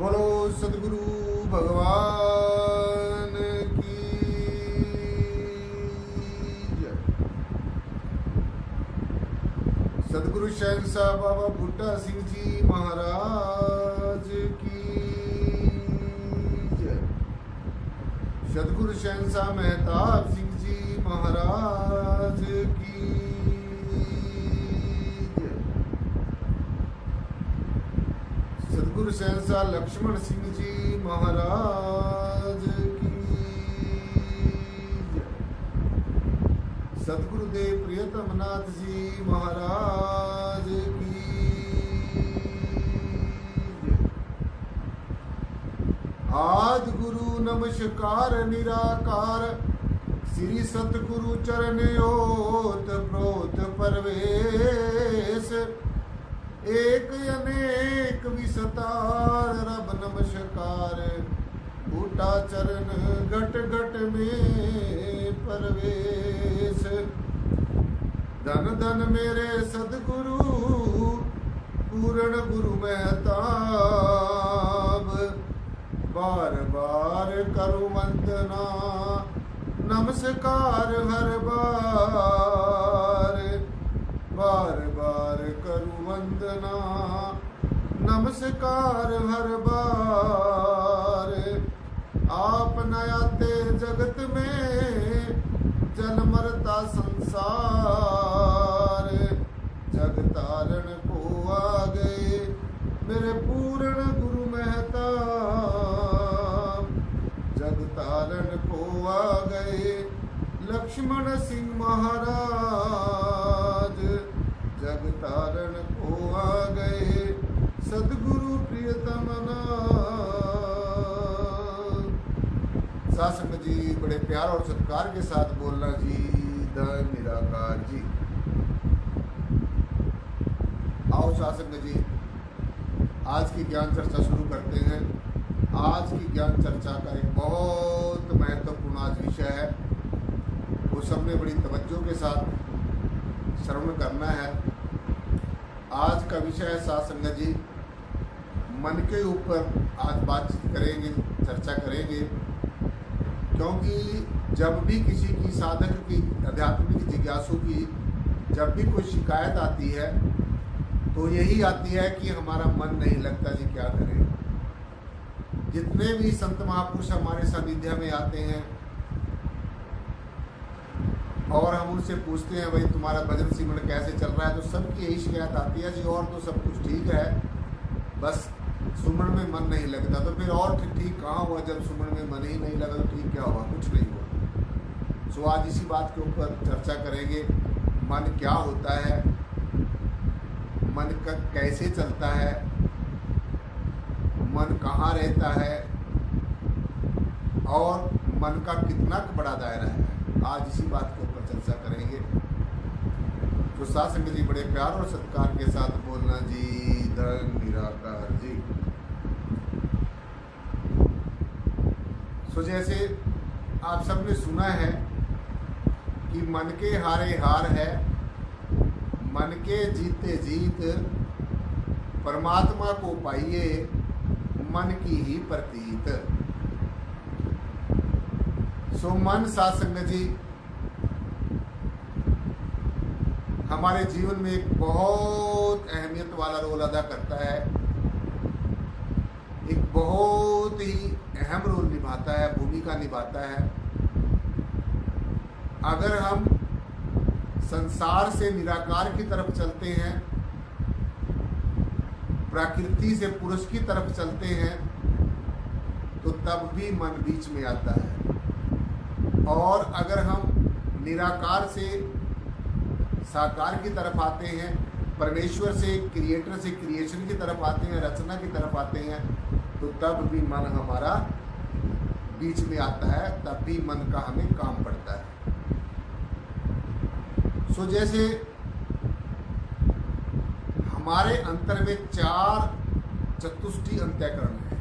बोलो सदगुरु भगवान की जय। सदगुरु शहंशाह बाबा बूटा सिंह जी महाराज की जय। सदगुरु शहंशाह मेहताब सिंह जी महाराज की जय। सदगुरु शहंशाह लक्ष्मण सिंह जी महाराज की जय। सदगुरुदेव प्रियतम नाथ जी महाराज की जय। आदि गुरु नमस्कार निराकार श्री सतगुरु चरण ओत प्रोत परवेश एक अनेक विस्तार रब नमस्कार बूटा चरण घट घट में परवेश। धन धन मेरे सदगुरु पूर्ण गुरु मेहताब बार बार करूं वंदना नमस्कार हर बार बार बार करूं वंदना नमस्कार हर बार। आप न आते जगत में जल मरता संसार जग तारण को आ गए मेरे पूर्ण गुरु मेहताब जग तारण को आ गए लक्ष्मण सिंह महाराज जग तारण को आ गए सदगुरु प्रियतम साथ संगत जी बड़े प्यार और सत्कार के साथ बोलना जी धन निराकार जी। आओ साथ संगत जी आज की ज्ञान चर्चा शुरू करते हैं। आज की ज्ञान चर्चा का एक बहुत महत्वपूर्ण आज विषय है, वो सबने बड़ी तवज्जो के साथ श्रवण करना है। आज का विषय है साथ संगत जी मन के ऊपर आज बातचीत करेंगे, चर्चा करेंगे, क्योंकि जब भी किसी की साधक की आध्यात्मिक जिज्ञासु की जब भी कोई शिकायत आती है तो यही आती है कि हमारा मन नहीं लगता जी, क्या करें। जितने भी संत महापुरुष हमारे सानिध्य में आते हैं और हम उनसे पूछते हैं भाई तुम्हारा भजन सिमरन कैसे चल रहा है, तो सबकी यही शिकायत आती है जी और तो सब कुछ ठीक है, बस सुमरन में मन नहीं लगता। तो फिर और ठीक कहाँ हुआ, जब सुमरन में मन ही नहीं लगा तो ठीक क्या हुआ, कुछ नहीं हुआ। सो आज इसी बात के ऊपर चर्चा करेंगे, मन क्या होता है, मन का कैसे चलता है, मन कहाँ रहता है और मन का कितना बड़ा दायरा है। आज इसी बात के ऊपर चर्चा करेंगे। तो साथ संगत जी बड़े प्यार और सत्कार के साथ बोलना जी धन निराकार जी। सो जैसे आप सबने सुना है कि मन के हारे हार है, मन के जीते जीत, परमात्मा को पाइए मन की ही प्रतीत। सो मन साथ संगत जी हमारे जीवन में एक बहुत अहमियत वाला रोल अदा करता है, एक बहुत ही अहम रोल निभाता है, भूमिका निभाता है। अगर हम संसार से निराकार की तरफ चलते हैं, प्रकृति से पुरुष की तरफ चलते हैं, तो तब भी मन बीच में आता है। और अगर हम निराकार से साकार की तरफ आते हैं, परमेश्वर से क्रिएटर से क्रिएशन की तरफ आते हैं, रचना की तरफ आते हैं, तो तब भी मन हमारा बीच में आता है, तब भी मन का हमें काम पड़ता है। सो जैसे हमारे अंतर में 4 चतुष्टि अंतःकरण है,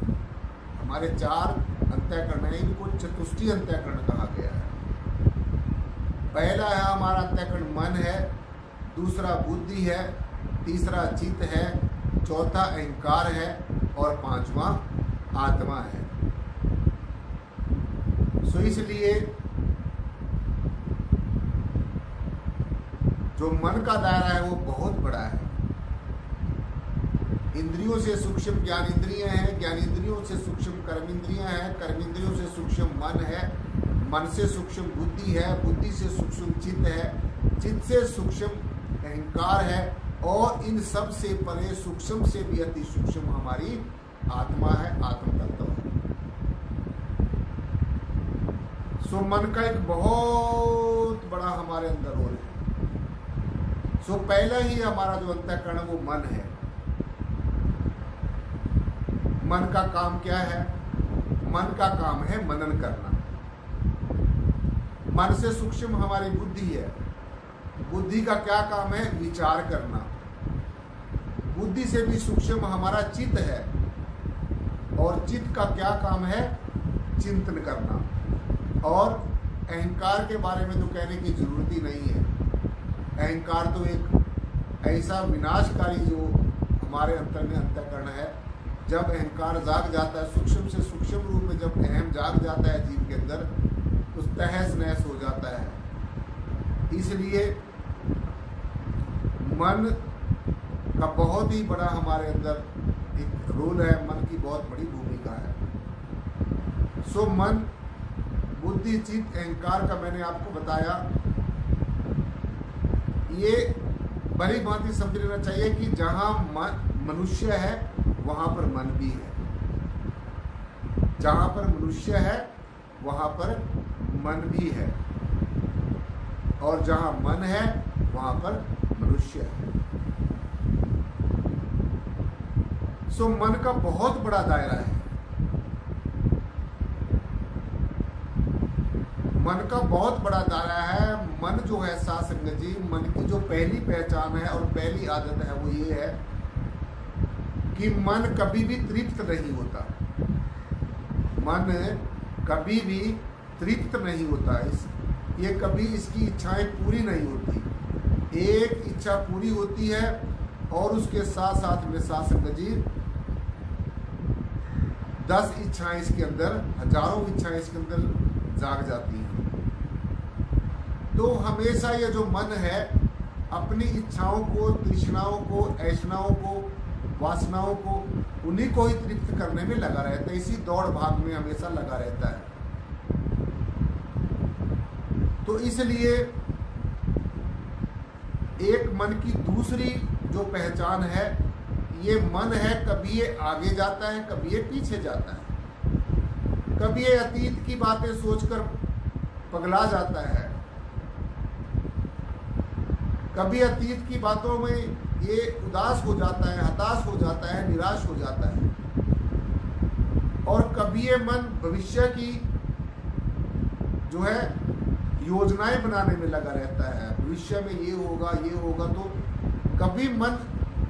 हमारे 4 अंतःकरण है, इनको चतुष्टि अंतःकरण कहा गया है। पहला है हमारा अंतःकरण मन है, दूसरा बुद्धि है, तीसरा चित्त है, चौथा अहंकार है और पांचवा आत्मा है। सो इसलिए जो मन का दायरा है वो बहुत बड़ा है। इंद्रियों से सूक्ष्म ज्ञान इंद्रियां हैं, ज्ञान इंद्रियों से सूक्ष्म कर्म इंद्रियां हैं, कर्म इंद्रियों से सूक्ष्म मन है, मन से सूक्ष्म बुद्धि है, बुद्धि से सूक्ष्म चित्त है, चित्त से सूक्ष्म अहंकार है, और इन सब से परे सूक्ष्म से भी अति सूक्ष्म हमारी आत्मा है, आत्म तत्व है। सो मन का एक बहुत बड़ा हमारे अंदर रोल है। सो पहला ही हमारा जो अंतःकरण वो मन है। मन का काम क्या है? मन का काम है मनन करना। मन से सूक्ष्म हमारी बुद्धि है। बुद्धि का क्या काम है? विचार करना। बुद्धि से भी सूक्ष्म हमारा चित्त है, और चित्त का क्या काम है? चिंतन करना। और अहंकार के बारे में तो कहने की जरूरत ही नहीं है। अहंकार तो एक ऐसा विनाशकारी जो हमारे अंतर में अंतःकरण है। जब अहंकार जाग जाता है, सूक्ष्म से सूक्ष्म रूप में जब अहम जाग जाता है जीव के अंदर, तो तहस नहस हो जाता है। इसलिए मन का बहुत ही बड़ा हमारे अंदर एक रोल है, मन की बहुत बड़ी भूमिका है। सो मन, बुद्धि, चित्त, अहंकार का मैंने आपको बताया। ये बड़ी भांति समझ लेना चाहिए कि जहां मनुष्य है वहां पर मन भी है। जहां पर मनुष्य है वहां पर मन भी है, और जहां मन है वहां पर मनुष्य है। सो मन का बहुत बड़ा दायरा है। मन का बहुत बड़ा दायरा है। मन जो है साथ संगत जी, मन की जो पहली पहचान है और पहली आदत है वो ये है कि मन कभी भी तृप्त नहीं होता। मन कभी भी तृप्त नहीं होता। ये कभी इसकी इच्छाएं पूरी नहीं होती। एक इच्छा पूरी होती है और उसके साथ साथ में साथ संगत जी 10 इच्छाएं इसके अंदर, हजारों इच्छाएं इसके अंदर जाग जाती हैं। तो हमेशा ये जो मन है अपनी इच्छाओं को, तृष्णाओं को, ऐषणाओं को, वासनाओं को, उन्हीं को ही तृप्त करने में लगा रहता है। इसी दौड़ भाग में हमेशा लगा रहता है। तो इसलिए एक मन की दूसरी जो पहचान है, ये मन है कभी ये आगे जाता है, कभी ये पीछे जाता है, कभी ये अतीत की बातें सोचकर पगला जाता है, कभी अतीत की बातों में ये उदास हो जाता है, हताश हो जाता है, निराश हो जाता है, और कभी ये मन भविष्य की जो है योजनाएं बनाने में लगा रहता है। भविष्य में ये होगा। तो कभी मन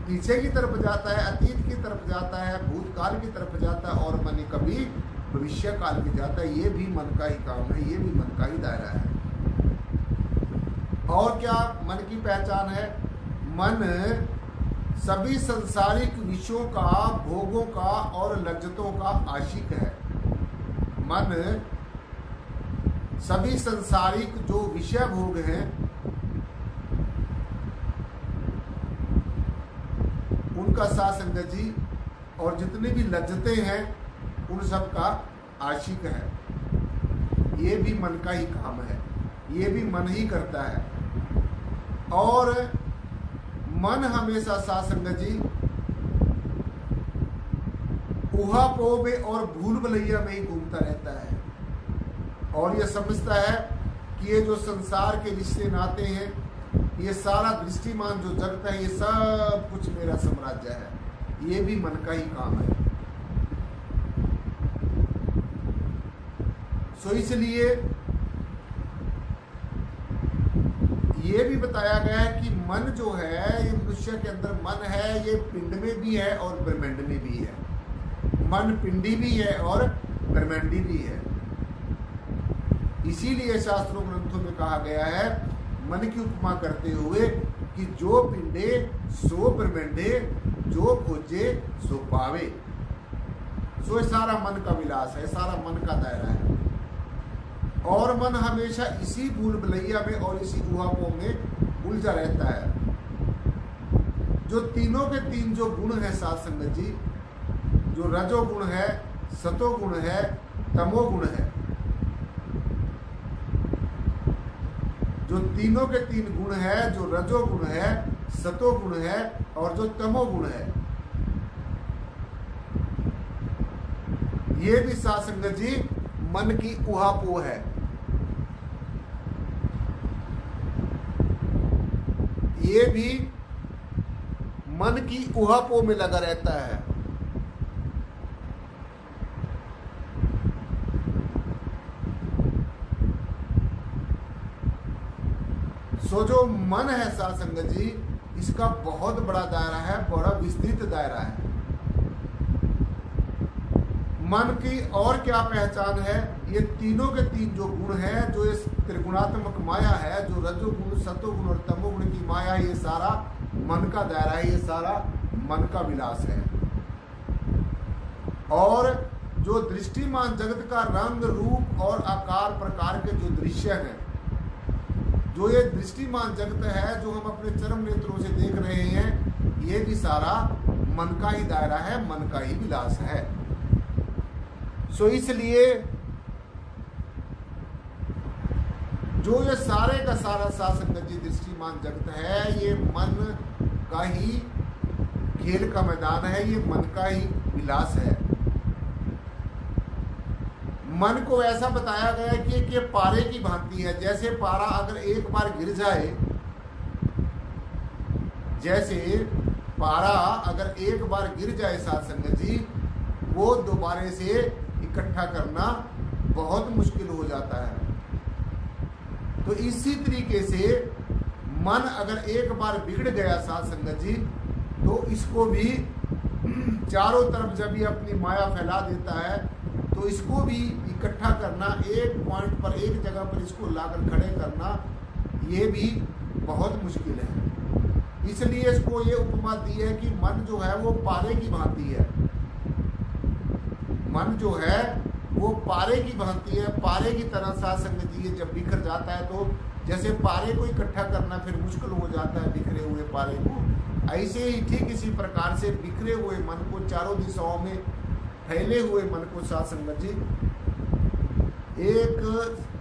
पीछे की तरफ जाता है, अतीत की तरफ जाता है, भूतकाल की तरफ जाता है, और मन कभी भविष्य काल में जाता है। ये भी मन का ही काम है, ये भी मन का ही दायरा है। और क्या मन की पहचान है? मन सभी सांसारिक विषयों का, भोगों का और लज्जतों का आशिक है। मन सभी सांसारिक जो विषय भोग हैं उनका साथ संगत जी, और जितनी भी लज्जतें हैं उन सब का आशिक है। ये भी मन का ही काम है, ये भी मन ही करता है। और मन हमेशा साथ संगत जी ऊहापोह में और भूल भुलैया में ही घूमता रहता है, और ये समझता है कि ये जो संसार के रिश्ते नाते हैं, ये सारा दृष्टिमान जो जगत है, ये सब कुछ मेरा साम्राज्य है। ये भी मन का ही काम है। सो इसलिए ये भी बताया गया है कि मन जो है, ये मनुष्य के अंदर मन है, ये पिंड में भी है और ब्रह्मांड में भी है। मन पिंडी भी है और ब्रह्मांडी भी है। इसीलिए शास्त्रों ग्रंथों में कहा गया है, मन की उपमा करते हुए, कि जो पिंडे सो ब्रह्मांडे, जो खोजे सो पावे। सो ये सारा मन का विलास है, सारा मन का दायरा है। और मन हमेशा इसी भूल भुलैया में और इसी ऊहापोह में उलझा रहता है। जो तीनों के तीन जो गुण है साध संगत जी, जो रजोगुण है, सतोगुण है, तमोगुण है, जो तीनों के तीन गुण है, जो रजोगुण है, सतोगुण है और जो तमोगुण है, ये भी साध संगत जी मन की ऊहापोह है। ये भी मन की ऊहापोह में लगा रहता है। सो जो मन है साध संगत जी, इसका बहुत बड़ा दायरा है, बड़ा विस्तृत दायरा है। मन की और क्या पहचान है? ये तीनों के तीन जो गुण है, जो इस त्रिगुणात्मक माया है, जो रजोगुण, सतोगुण और तमोगुण की माया, ये सारा मन का दायरा है, ये सारा मन का विलास है। और जो दृष्टिमान जगत का रंग रूप और आकार प्रकार के जो दृश्य हैं, जो ये दृष्टिमान जगत है, जो हम अपने चरम नेत्रों से देख रहे हैं, ये भी सारा मन का ही दायरा है, मन का ही विलास है। सो इसलिए जो ये सारे का सारा साध संगत जी दृष्टिमान जगत है, ये मन का ही खेल का मैदान है, ये मन का ही विलास है। मन को ऐसा बताया गया है कि ये पारे की भांति है। जैसे पारा अगर एक बार गिर जाए, जैसे पारा अगर एक बार गिर जाए साध संगत जी, वो दोबारे से इकट्ठा करना बहुत मुश्किल हो जाता है। तो इसी तरीके से मन अगर एक बार बिगड़ गया साध संगत जी, तो इसको भी चारों तरफ जब ये अपनी माया फैला देता है, तो इसको भी इकट्ठा करना, एक पॉइंट पर, एक जगह पर इसको लाकर खड़े करना, ये भी बहुत मुश्किल है। इसलिए इसको ये उपमा दी है कि मन जो है वो पारे की भांति है। मन जो है वो पारे की भांति है, पारे की तरह साध संगत जी जब बिखर जाता है, तो जैसे पारे को इकट्ठा करना फिर मुश्किल हो जाता है बिखरे हुए पारे को, ऐसे ही ठीक इसी प्रकार से बिखरे हुए मन को, चारों दिशाओं में फैले हुए मन को साध संगत जी एक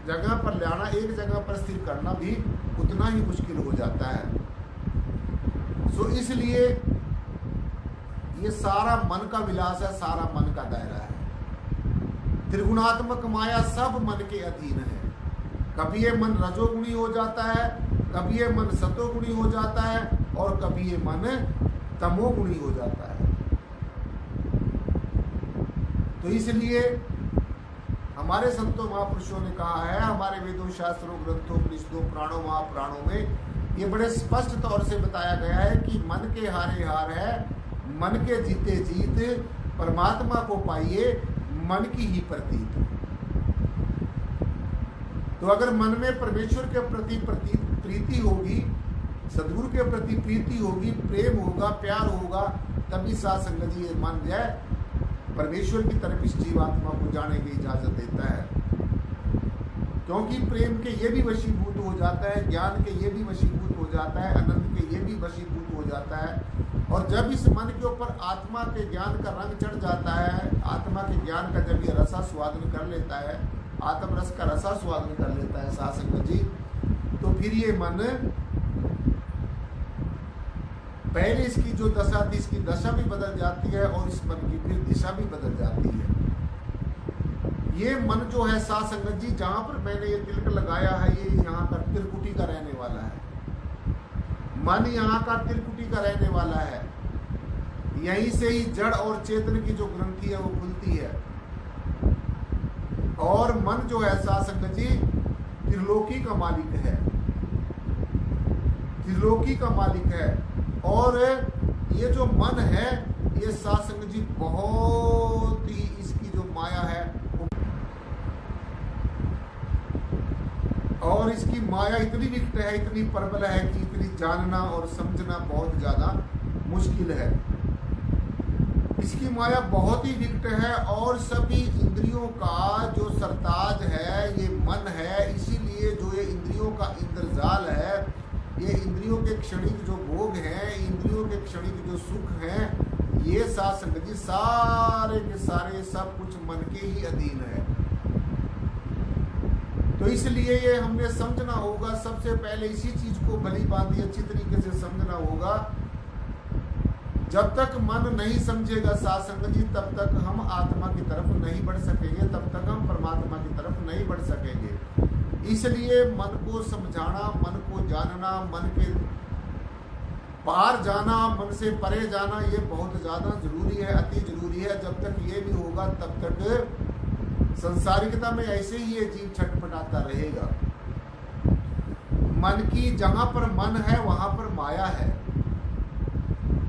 जगह पर लाना, एक जगह पर स्थिर करना भी उतना ही मुश्किल हो जाता है। सो इसलिए ये सारा मन का विलास है, सारा मन का दायरा है। त्रिगुणात्मक माया सब मन के अधीन है। कभी ये मन रजोगुणी हो जाता है, कभी ये मन सतोगुणी हो जाता है और कभी ये मन तमोगुणी हो जाता है। तो इसलिए हमारे संतों महापुरुषों ने कहा है, हमारे वेदों, शास्त्रों, ग्रंथों, उपनिषदों, प्राणों, महापुराणों में ये बड़े स्पष्ट तौर से बताया गया है कि मन के हारे हार है, मन के जीते जीत, परमात्मा को पाइए, मन की ही प्रतीत। तो अगर मन में परमेश्वर के प्रति प्रीति होगी, सदगुरु के प्रति प्रीति होगी, प्रेम होगा, प्यार होगा, तभी साध संगत जी ये मान जाए परमेश्वर की तरफ इस जीवात्मा को जाने की इजाजत देता है। क्योंकि प्रेम के ये भी वशीभूत हो जाता है, ज्ञान के ये भी वशीभूत हो जाता है, आनंद के ये भी वशीभूत हो जाता है। और जब इस मन के ऊपर आत्मा के ज्ञान का रंग चढ़ जाता है, आत्मा के ज्ञान का जब ये रसा स्वादन कर लेता है, आत्म रस का रसा स्वादन कर लेता है साध संगत जी, तो फिर ये मन पहले इसकी जो दशा थी, इसकी दशा भी बदल जाती है और इस मन की फिर दिशा भी बदल जाती है। ये मन जो है साध संगत जी, जहां पर मैंने ये तिलक लगाया है, ये यहाँ का त्रिकुटी का रहने वाला है। मन यहाँ का त्रिकुटी का रहने वाला है। यहीं से ही जड़ और चेतन की जो ग्रंथि है वो खुलती है। और मन जो है साध संगत जी त्रिलोकी का मालिक है, त्रिलोकी का मालिक है। और ये जो मन है, ये साध संगत जी बहुत ही इसकी जो माया है, और इसकी माया इतनी विकट है, इतनी प्रबल है कि इतनी जानना और समझना बहुत ज्यादा मुश्किल है। इसकी माया बहुत ही विकट है और सभी इंद्रियों का जो सरताज है ये मन है। इसीलिए जो ये इंद्रियों का इंद्रजाल है, ये इंद्रियों के क्षणिक जो भोग हैं, इंद्रियों के क्षणिक जो सुख हैं, ये साथ संगत जी सारे के सारे सब कुछ मन के ही अधीन है। तो इसलिए ये हमने समझना होगा, सबसे पहले इसी चीज को भली भांति अच्छी तरीके से समझना होगा। जब तक मन नहीं समझेगा साथ संगत जी, तब तक हम आत्मा की तरफ नहीं बढ़ सकेंगे, तब तक हम परमात्मा की तरफ नहीं बढ़ सकेंगे। इसलिए मन को समझाना, मन को जानना, मन के पार जाना, मन से परे जाना, ये बहुत ज्यादा जरूरी है, अति जरूरी है। जब तक ये नहीं होगा तब तक संसारिकता में ऐसे ही ये जीव छटपटाता रहेगा। मन की जहां पर मन है वहां पर माया है,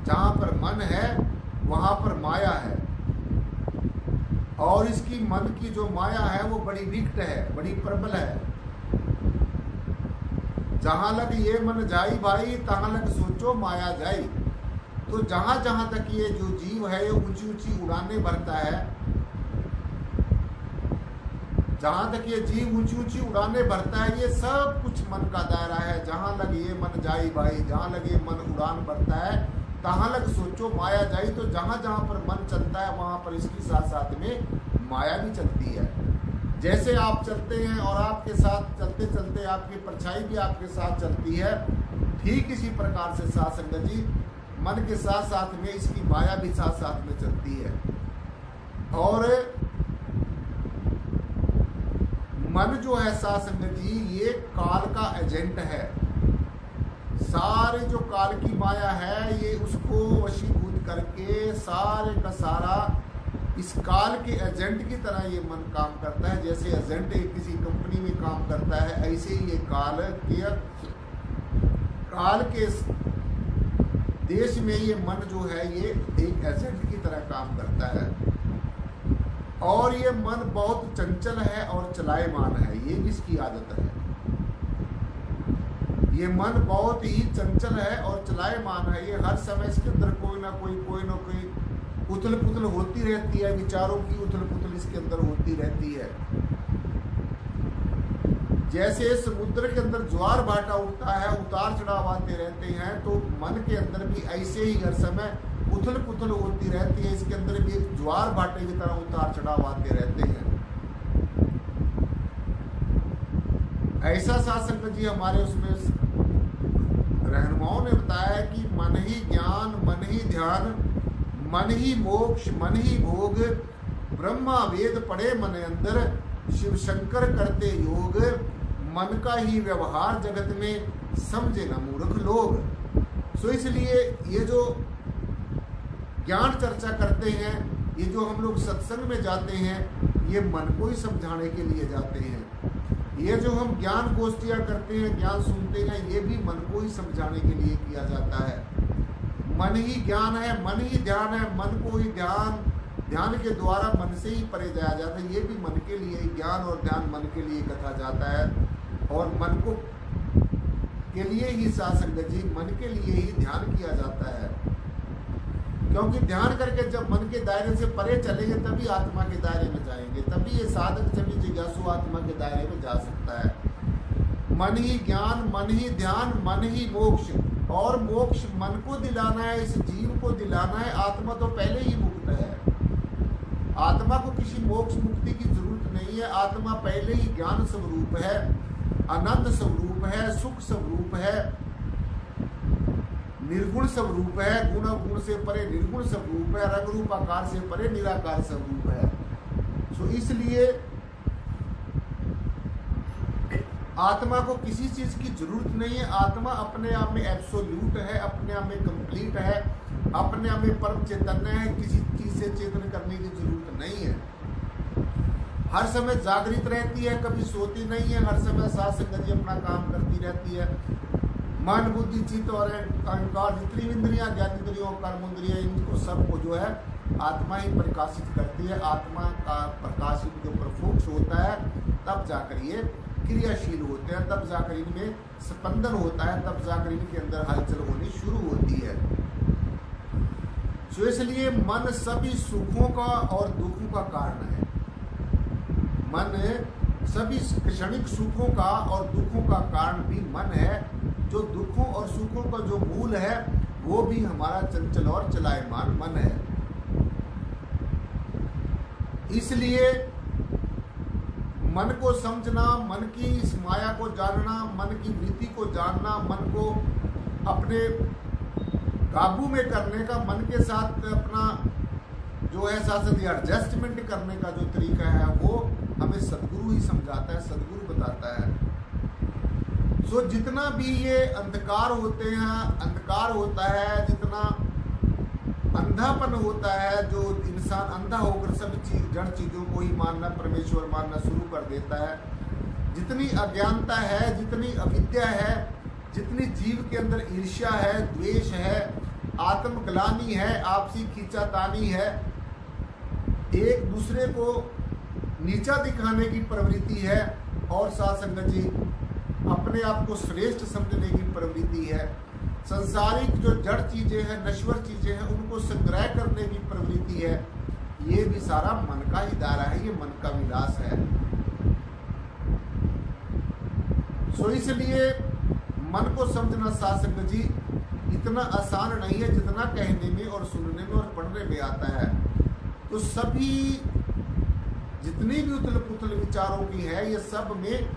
जहां पर मन है वहां पर माया है। और इसकी मन की जो माया है वो बड़ी विकट है, बड़ी प्रबल है। जहां लग ये मन जाई भाई, तहां लग सोचो माया जाई। तो जहां जहां तक ये जो जीव है ये ऊंची ऊंची उड़ाने भरता है, जहां तक ये जीव ऊंची ऊंची उड़ाने भरता है, ये सब कुछ मन का दायरा है। जहां लग ये मन जाई भाई, जहां लग ये मन उड़ान भरता है, तहां लग सोचो माया जाई। तो जहां जहां पर मन चलता है वहां पर इसके साथ साथ में माया भी चलती है। जैसे आप चलते हैं और आपके साथ चलते चलते आपकी परछाई भी आपके साथ चलती है, ठीक इसी प्रकार से साथ संगत जी मन के साथ साथ में इसकी माया भी साथ साथ में चलती है। और मन जो है साथ संगत जी ये काल का एजेंट है। सारे जो काल की माया है ये उसको वशीभूत करके सारे का सारा इस काल के एजेंट की तरह ये मन काम करता है। जैसे एजेंट एक किसी कंपनी में काम करता है, ऐसे ही ये काल के देश में ये मन जो है ये एक एजेंट की तरह काम करता है। और ये मन बहुत चंचल है और चलायमान है, ये भी इसकी आदत है। ये मन बहुत ही चंचल है और चलायमान है। ये हर समय इसके अंदर कोई ना कोई उथल पुथल होती रहती है, विचारों की उथल पुथल इसके अंदर होती रहती है। जैसे समुद्र के अंदर ज्वार भाटा उठता है, उतार चढ़ाव आते रहते हैं, तो मन के अंदर भी ऐसे ही हर समय उथल पुथल होती रहती है। इसके अंदर भी एक ज्वार भाटे की तरह उतार चढ़ाव आते रहते हैं। ऐसा साथ संगत जी हमारे उसमें रहनुमाओं ने बताया है कि मन ही ज्ञान, मन ही ध्यान, मन ही मोक्ष, मन ही भोग, ब्रह्मा वेद पढ़े मन अंदर, शिव शंकर करते योग, मन का ही व्यवहार जगत में समझे न मूर्ख लोग। सो इसलिए ये जो ज्ञान चर्चा करते हैं, ये जो हम लोग सत्संग में जाते हैं, ये मन को ही समझाने के लिए जाते हैं। ये जो हम ज्ञान गोष्ठियाँ करते हैं, ज्ञान सुनते हैं, ये भी मन को ही समझाने के लिए किया जाता है। मन ही ज्ञान है, मन ही ध्यान है, मन को ही ध्यान के द्वारा मन से ही परे जाया जाता है। ये भी मन के लिए ज्ञान और ध्यान मन के लिए कथा जाता है। और मन को के लिए ही साथ संगत जी मन के लिए ही ध्यान किया जाता है। क्योंकि ध्यान करके जब मन के दायरे से परे चलेंगे तभी आत्मा के दायरे में जाएंगे, तभी ये साधक सभी जिज्ञासु आत्मा के दायरे में जा सकता है। मन ही ज्ञान, मन ही ध्यान, मन ही मोक्ष। और मोक्ष मन को दिलाना है, इस जीव को दिलाना है। आत्मा तो पहले ही मुक्त है, आत्मा को किसी मोक्ष मुक्ति की जरूरत नहीं है। आत्मा पहले ही ज्ञान स्वरूप है, आनंद स्वरूप है, सुख स्वरूप है, निर्गुण स्वरूप है, गुण गुण से परे निर्गुण स्वरूप है, रंग रूप आकार से परे निराकार स्वरूप है। सो इसलिए आत्मा को किसी चीज की जरूरत नहीं है। आत्मा अपने आप में एब्सोल्यूट है, अपने आप में कंप्लीट है, अपने आप में परम चैतन्य है। किसी चीज से चेतन करने की जरूरत नहीं है। हर समय जागृत रहती है, कभी सोती नहीं है। हर समय साथ संगत जी अपना काम करती रहती है। मन बुद्धि चित्त और अहंकार जितनी इंद्रियां, ज्ञानेंद्रियों, कर्मेंद्रियां, इनको सबको जो है आत्मा ही प्रकाशित करती है। आत्मा का प्रकाशित जो प्रफोक्ष होता है तब जाकर ये क्रियाशील होते हैं, तब जाकर इनमें स्पंदन होता है, तब जाकर इनके अंदर हलचल होनी शुरू होती है। सो इसलिए मन सभी सुखों का और दुखों का कारण है। मन सभी क्षणिक सुखों का और दुखों का कारण भी मन है। जो दुखों और सुखों का जो मूल है वो भी हमारा चंचल और चलायमान मन है। इसलिए मन को समझना, मन की इस माया को जानना, मन की वृत्ति को जानना, मन को अपने काबू में करने का, मन के साथ अपना जो है शास्त्रीय एडजस्टमेंट करने का जो तरीका है वो हमें सदगुरु ही समझाता है, सदगुरु बताता है। सो जितना भी ये अंधकार होते हैं, अंधकार होता है, जितना अंधापन होता है, जो इंसान अंधा होकर सब जड़ चीजों को ही मानना, परमेश्वर मानना शुरू कर देता है, जितनी अज्ञानता है, जितनी अविद्या है, जितनी जीव के अंदर ईर्ष्या है, द्वेष है, आत्मग्लानि है, आपसी खींचातानी है, एक दूसरे को नीचा दिखाने की प्रवृत्ति है, और साथ संगत जी अपने आप को श्रेष्ठ समझने की प्रवृत्ति है, संसारिक जो जड़ चीजें हैं, नश्वर चीजें हैं, उनको संग्रह करने की प्रवृत्ति है। ये भी सारा मन का ही दायरा है, ये मन का विलास है। सो इसलिए मन को समझना साथ संगत जी इतना आसान नहीं है जितना कहने में और सुनने में और पढ़ने में आता है। तो सभी जितनी भी उथल पुथल विचारों की है, ये सब में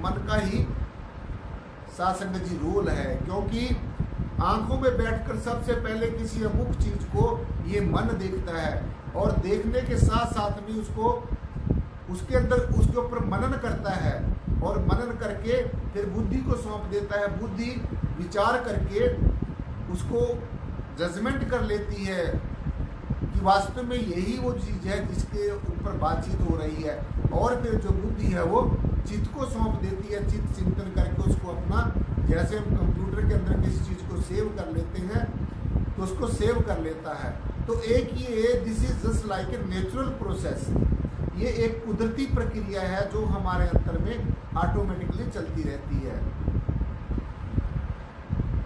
मन का ही साथ संगत जी रोल है। क्योंकि आंखों में बैठकर सबसे पहले किसी अमुक चीज को ये मन देखता है, और देखने के साथ साथ में उसको उसके अंदर उसके ऊपर मनन करता है, और मनन करके फिर बुद्धि को सौंप देता है। बुद्धि विचार करके उसको जजमेंट कर लेती है कि वास्तव में यही वो चीज है जिसके ऊपर बातचीत हो रही है, और फिर जो बुद्धि है वो चित्त को सौंप देती है। चित्त चिंतन करके उसको अपना, जैसे हम कंप्यूटर के अंदर किसी चीज को सेव कर लेते हैं तो उसको सेव कर लेता है। तो एक ये this is just like a natural process, ये एक कुदरती प्रक्रिया है जो हमारे अंतर में ऑटोमेटिकली चलती रहती है।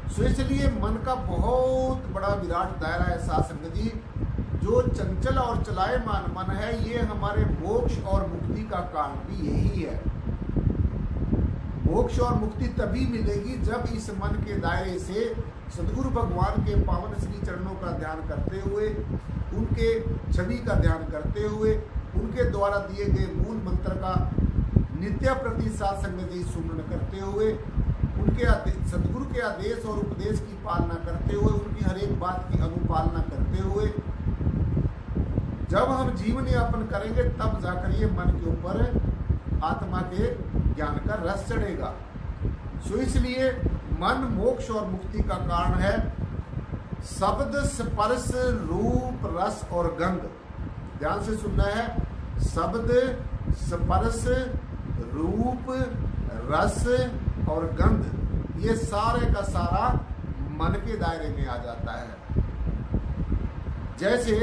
सो इसलिए मन का बहुत बड़ा विराट दायरा है साथ संगत जी। जो चंचल और चलायमान मन है, ये हमारे मोक्ष और मुक्ति का कारण भी यही है। मोक्ष और मुक्ति तभी मिलेगी जब इस मन के दायरे से सदगुरु भगवान के पावन श्री चरणों का ध्यान करते हुए, उनके छवि का ध्यान करते हुए, उनके द्वारा दिए गए मूल मंत्र का नित्य प्रति साथ संगत जी सुमरण करते हुए, उनके सदगुरु के आदेश और उपदेश की पालना करते हुए, उनकी हर एक बात की अनुपालना करते हुए जब हम जीवन यापन करेंगे, तब जाकर ये मन के ऊपर आत्मा के ज्ञान का रस चढ़ेगा। सो इसलिए मन मोक्ष और मुक्ति का कारण है। शब्द, स्पर्श, रूप, रस और गंध, ध्यान से सुनना है। शब्द, स्पर्श, रूप, रस और गंध, ये सारे का सारा मन के दायरे में आ जाता है। जैसे